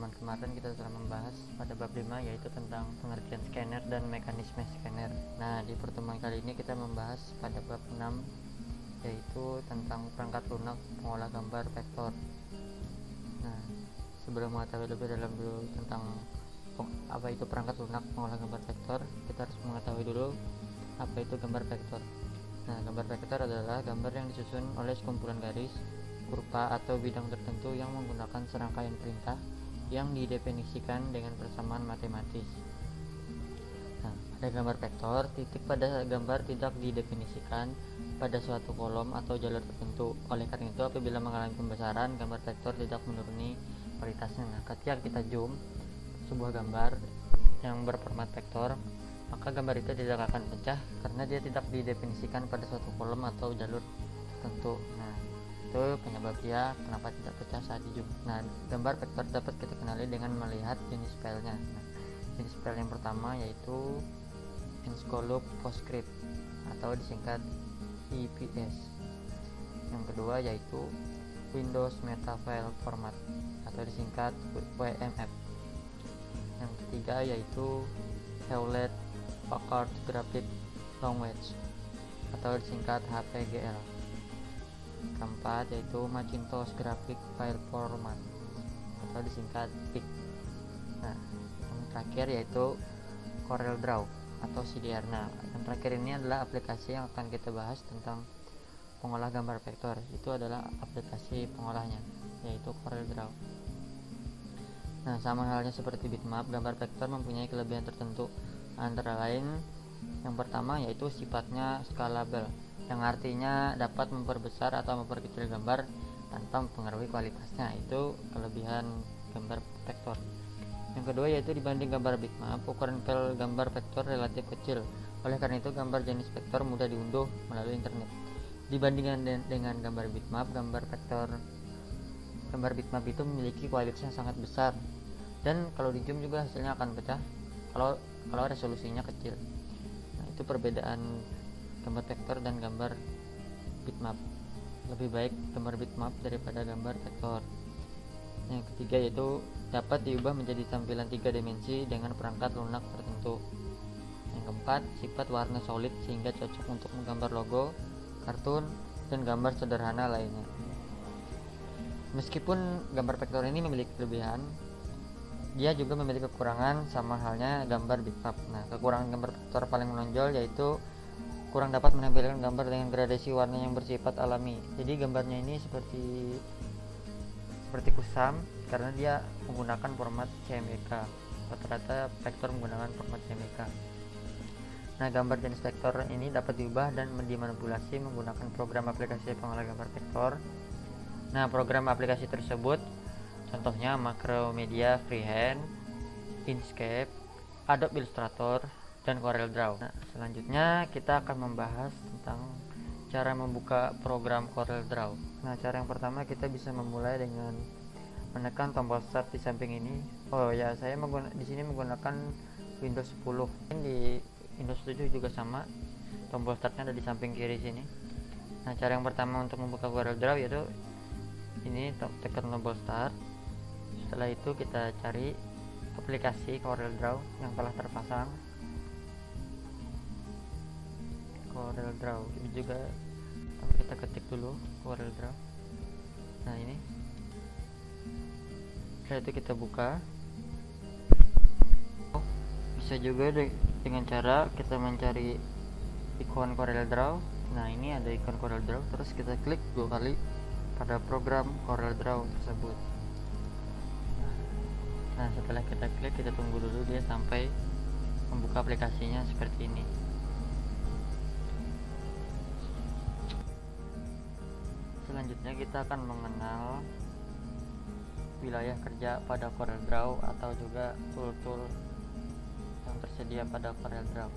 pertemuan kemarin kita telah membahas pada bab 5, yaitu tentang pengertian scanner dan mekanisme scanner. Nah, di pertemuan kali ini kita membahas pada bab 6, yaitu tentang perangkat lunak pengolah gambar vektor. Nah, sebelum mengetahui lebih dalam dulu tentang apa itu perangkat lunak pengolah gambar vektor, kita harus mengetahui dulu apa itu gambar vektor. Nah, gambar vektor adalah gambar yang disusun oleh sekumpulan garis, kurva atau bidang tertentu yang menggunakan serangkaian perintah yang didefinisikan dengan persamaan matematis. Nah, pada gambar vektor, titik pada gambar tidak didefinisikan pada suatu kolom atau jalur tertentu. Oleh karena itu, apabila mengalami pembesaran, gambar vektor tidak menuruni kualitasnya. Nah, ketika kita zoom sebuah gambar yang berformat vektor, maka gambar itu tidak akan pecah karena dia tidak didefinisikan pada suatu kolom atau jalur tertentu. Nah, itu penyebabnya kenapa tidak pecah saat di zoom. Nah, gambar vektor dapat kita kenali dengan melihat jenis filenya. Nah, jenis file yang pertama yaitu Enscolop PostScript atau disingkat EPS. Yang kedua yaitu Windows Metafile Format atau disingkat WMF. Yang ketiga yaitu Hewlett Packard Graphic Language atau disingkat HPGL. Keempat yaitu Macintosh Graphic File Format atau disingkat PIC. Nah, yang terakhir yaitu CorelDRAW atau CDR. Nah, yang terakhir ini adalah aplikasi yang akan kita bahas tentang pengolah gambar vektor. Itu adalah aplikasi pengolahnya, yaitu CorelDRAW. Nah, sama halnya seperti bitmap, gambar vektor mempunyai kelebihan tertentu. Antara lain, yang pertama yaitu sifatnya scalable, yang artinya dapat memperbesar atau memperkecil gambar tanpa mempengaruhi kualitasnya. Itu kelebihan gambar vektor. Yang kedua yaitu dibanding gambar bitmap, ukuran file gambar vektor relatif kecil. Oleh karena itu, gambar jenis vektor mudah diunduh melalui internet. Dibandingkan dengan gambar bitmap, gambar bitmap itu memiliki kualitas yang sangat besar, dan kalau di zoom juga hasilnya akan pecah kalau resolusinya kecil. Nah, itu perbedaan gambar vektor dan gambar bitmap. Lebih baik gambar bitmap daripada gambar vektor. Yang ketiga yaitu dapat diubah menjadi tampilan 3 dimensi dengan perangkat lunak tertentu. Yang keempat, sifat warna solid sehingga cocok untuk menggambar logo, kartun, dan gambar sederhana lainnya. Meskipun gambar vektor ini memiliki kelebihan, dia juga memiliki kekurangan sama halnya gambar bitmap. Nah, kekurangan gambar vektor paling menonjol yaitu kurang dapat menampilkan gambar dengan gradasi warna yang bersifat alami. Jadi gambarnya ini seperti kusam karena dia menggunakan format CMYK. Rata-rata vektor menggunakan format CMYK. Nah, gambar jenis vektor ini dapat diubah dan dimanipulasi menggunakan program aplikasi pengolah gambar vektor. Nah, program aplikasi tersebut contohnya Macromedia Freehand, Inkscape, Adobe Illustrator, dan CorelDRAW. Nah, selanjutnya kita akan membahas tentang cara membuka program CorelDRAW. Nah, cara yang pertama kita bisa memulai dengan menekan tombol start di samping ini. Oh ya, saya di sini menggunakan Windows 10. Di Windows 7 juga sama. Tombol startnya ada di samping kiri sini. Nah, cara yang pertama untuk membuka CorelDRAW yaitu ini, tekan tombol start. Setelah itu kita cari aplikasi CorelDRAW yang telah terpasang. CorelDRAW ini juga kita ketik dulu CorelDRAW. Nah, ini setelah itu kita buka. Bisa juga dengan cara kita mencari ikon CorelDRAW. Nah, ini ada ikon CorelDRAW, terus kita klik 2 kali pada program CorelDRAW tersebut. Nah, setelah kita klik, kita tunggu dulu dia sampai membuka aplikasinya seperti ini. Selanjutnya kita akan mengenal wilayah kerja pada CorelDRAW atau juga tool-tool yang tersedia pada CorelDRAW.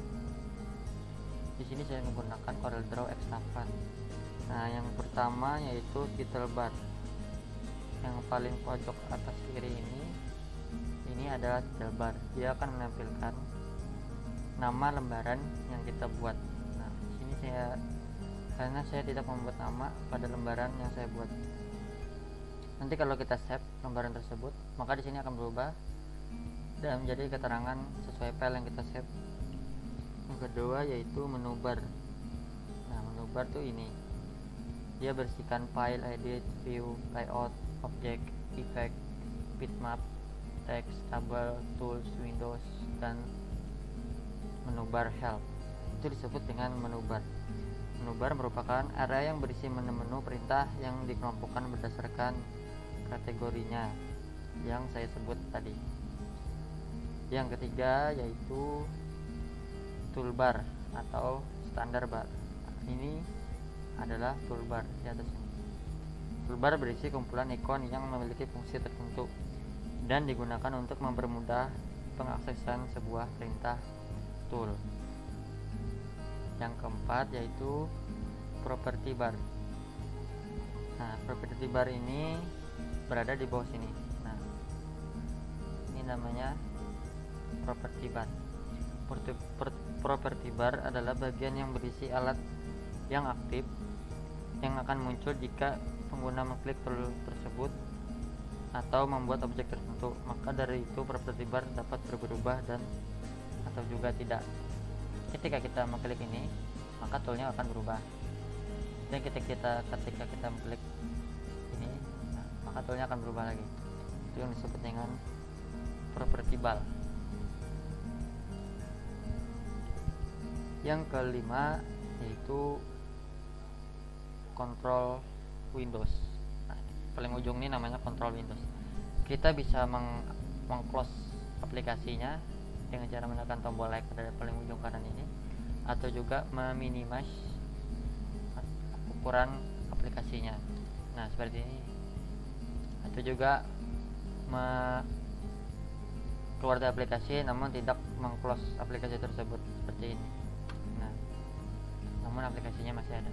Di sini saya menggunakan CorelDRAW X8. Nah, yang pertama yaitu title bar. Yang paling pojok atas kiri ini adalah title bar. Dia akan menampilkan nama lembaran yang kita buat. Nah, di sini karena saya tidak membuat nama pada lembaran yang saya buat. Nanti kalau kita save lembaran tersebut, maka di sini akan berubah dan menjadi keterangan sesuai file yang kita save. Yang kedua yaitu menu bar. Nah, menu bar tuh ini, dia bersihkan file, edit, view, layout, object, effect, bitmap, text, tabel, tools, windows, dan menu bar help. Itu disebut dengan menu bar. Menu bar merupakan area yang berisi menu-menu perintah yang dikelompokkan berdasarkan kategorinya yang saya sebut tadi. Yang ketiga yaitu toolbar atau standar bar. Ini adalah toolbar di atas ini. Toolbar berisi kumpulan ikon yang memiliki fungsi tertentu dan digunakan untuk mempermudah pengaksesan sebuah perintah tool. Yang keempat yaitu property bar. Nah, property bar ini berada di bawah sini. Nah, ini namanya property bar. Property bar adalah bagian yang berisi alat yang aktif yang akan muncul jika pengguna mengklik tool tersebut atau membuat objek tertentu. Maka dari itu property bar dapat berubah dan atau juga tidak. Ketika kita mengklik ini, maka toolnya akan berubah. Dan ketika kita mengklik ini, nah, maka toolnya akan berubah lagi. Itu yang disebut dengan property bar. Yang kelima yaitu control Windows. Nah, paling ujung ini namanya control Windows. Kita bisa meng-close aplikasinya dengan cara menekan tombol like pada paling ujung kanan ini, atau juga meminimize ukuran aplikasinya. Nah, seperti ini. Atau juga keluar dari aplikasi namun tidak meng-close aplikasi tersebut seperti ini. Nah, namun aplikasinya masih ada.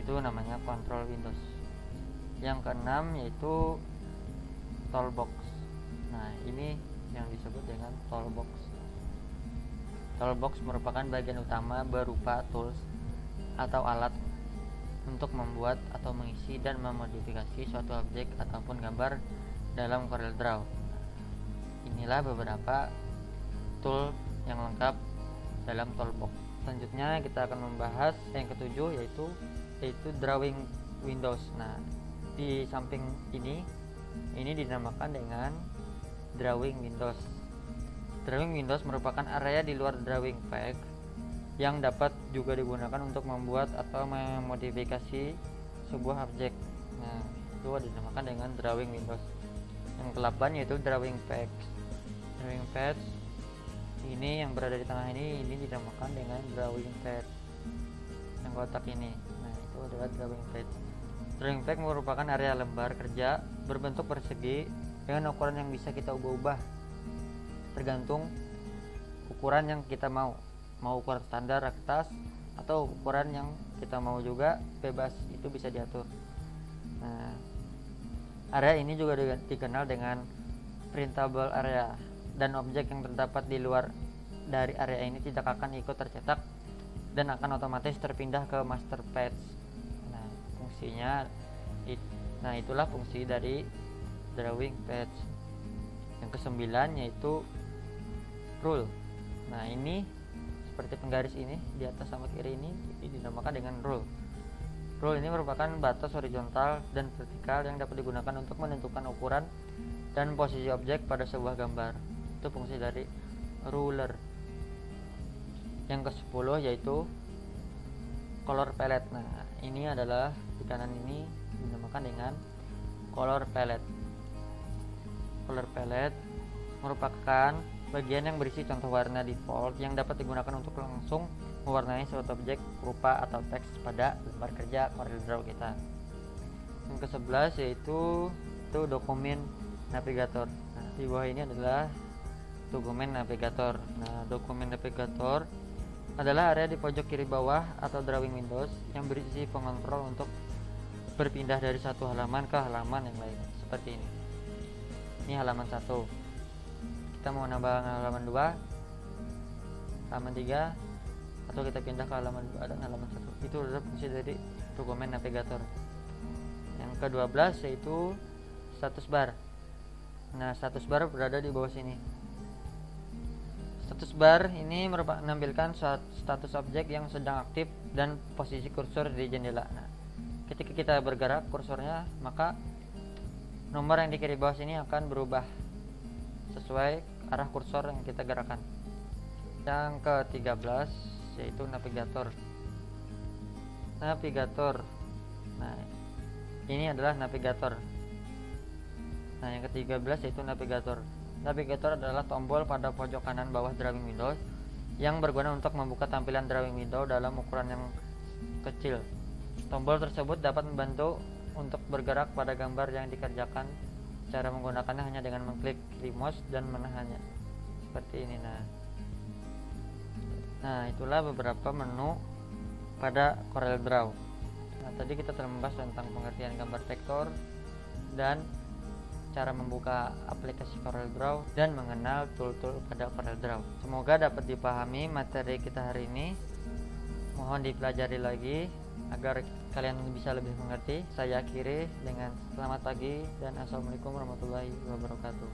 Itu namanya control Windows. Yang keenam yaitu toolbox. Nah, ini yang disebut dengan toolbox. Toolbox merupakan bagian utama berupa tools atau alat untuk membuat atau mengisi dan memodifikasi suatu objek ataupun gambar dalam CorelDRAW. Inilah beberapa tool yang lengkap dalam toolbox. Selanjutnya kita akan membahas yang ketujuh yaitu drawing Windows. Nah, di samping ini dinamakan dengan drawing Windows. Drawing Windows merupakan area di luar drawing page yang dapat juga digunakan untuk membuat atau memodifikasi sebuah objek. Nah, itu dinamakan dengan drawing Windows. Yang ke-8 yaitu drawing page. Drawing page ini yang berada di tengah ini dinamakan dengan drawing page. Yang kotak ini, nah itu adalah drawing page. Drawing page merupakan area lembar kerja berbentuk persegi dengan ukuran yang bisa kita ubah-ubah tergantung ukuran yang kita mau ukuran standar kertas atau ukuran yang kita mau juga bebas, itu bisa diatur. Nah, area ini juga dikenal dengan printable area, dan objek yang terdapat di luar dari area ini tidak akan ikut tercetak dan akan otomatis terpindah ke master page. Nah, fungsinya itulah fungsi dari drawing page. Yang ke-9 yaitu rule. Nah, ini seperti penggaris ini di atas sama kiri ini dinamakan dengan rule. Rule ini merupakan batas horizontal dan vertikal yang dapat digunakan untuk menentukan ukuran dan posisi objek pada sebuah gambar. Itu fungsi dari ruler. Yang ke-10 yaitu color palette. Nah, ini adalah di kanan ini dinamakan dengan color palette. Color palette merupakan bagian yang berisi contoh warna default yang dapat digunakan untuk langsung mewarnai suatu objek, rupa atau teks pada lembar kerja CorelDRAW kita. Yang ke-11 yaitu dokumen navigator. Nah, di bawah ini adalah dokumen navigator. Nah, dokumen navigator adalah area di pojok kiri bawah atau drawing Windows yang berisi pengontrol untuk berpindah dari satu halaman ke halaman yang lain. Seperti ini. Ini halaman 1. Kita mau nambah halaman 2, halaman 3, atau kita pindah ke halaman 2 dan halaman 1. Itu adalah fungsi dari dokumen navigator. Yang ke-12 yaitu status bar. Nah, status bar berada di bawah sini. Status bar ini menampilkan status objek yang sedang aktif dan posisi kursor di jendela. Nah, ketika kita bergerak kursornya, maka nomor yang di kiri bawah sini akan berubah sesuai arah kursor yang kita gerakan. Yang ke-13 yaitu navigator. Nah, ini adalah navigator. Nah, yang ke-13 yaitu navigator. Navigator adalah tombol pada pojok kanan bawah drawing window yang berguna untuk membuka tampilan drawing window dalam ukuran yang kecil. Tombol tersebut dapat membantu untuk bergerak pada gambar yang dikerjakan. Cara menggunakannya hanya dengan mengklik mouse dan menahannya seperti ini. Nah, itulah beberapa menu pada CorelDRAW. Nah, tadi kita telah membahas tentang pengertian gambar vektor dan cara membuka aplikasi CorelDRAW dan mengenal tool-tool pada CorelDRAW. Semoga dapat dipahami materi kita hari ini. Mohon dipelajari lagi agar kalian bisa lebih mengerti. Saya akhiri dengan selamat pagi dan assalamualaikum warahmatullahi wabarakatuh.